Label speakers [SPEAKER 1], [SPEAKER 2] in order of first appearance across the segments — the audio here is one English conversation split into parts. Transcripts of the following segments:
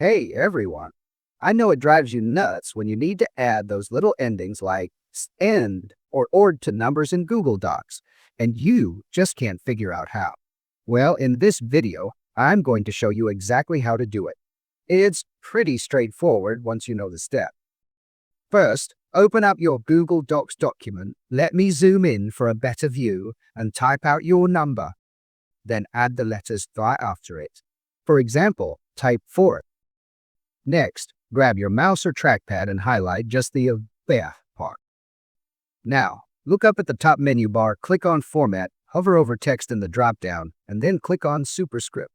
[SPEAKER 1] Hey everyone, I know it drives you nuts when you need to add those little endings like end or ord to numbers in Google Docs, and you just can't figure out how. Well, in this video, I'm going to show you exactly how to do it. It's pretty straightforward once you know the step. First, open up your Google Docs document, let me zoom in for a better view, and type out your number. Then add the letters right after it. For example, type 4. Next, grab your mouse or trackpad and highlight just the there part. Now, look up at the top menu bar, click on Format, hover over text in the drop-down, and then click on Superscript.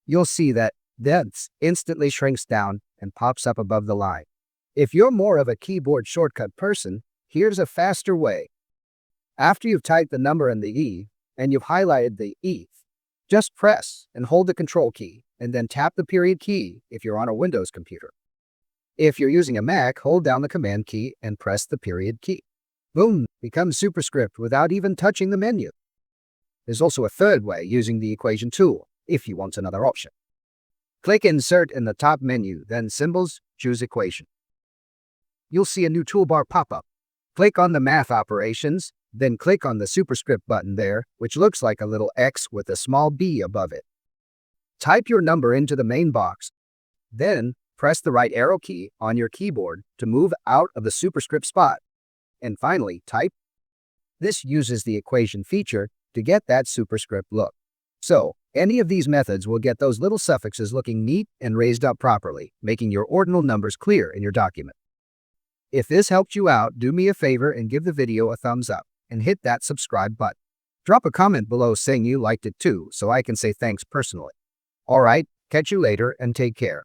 [SPEAKER 1] You'll see that this instantly shrinks down and pops up above the line. If you're more of a keyboard shortcut person, here's a faster way. After you've typed the number and the E, and you've highlighted the E, just press and hold the Control key, and then tap the period key if you're on a Windows computer. If you're using a Mac, hold down the Command key and press the period key. Boom, becomes superscript without even touching the menu. There's also a third way using the equation tool, if you want another option. Click Insert in the top menu, then Symbols, choose Equation. You'll see a new toolbar pop up. Click on the Math Operations, then click on the Superscript button there, which looks like a little X with a small b above it. Type your number into the main box, then press the right arrow key on your keyboard to move out of the superscript spot. And finally, type. This uses the equation feature to get that superscript look. So, any of these methods will get those little suffixes looking neat and raised up properly, making your ordinal numbers clear in your document. If this helped you out, do me a favor and give the video a thumbs up and hit that subscribe button. Drop a comment below saying you liked it too, so I can say thanks personally. All right, catch you later and take care.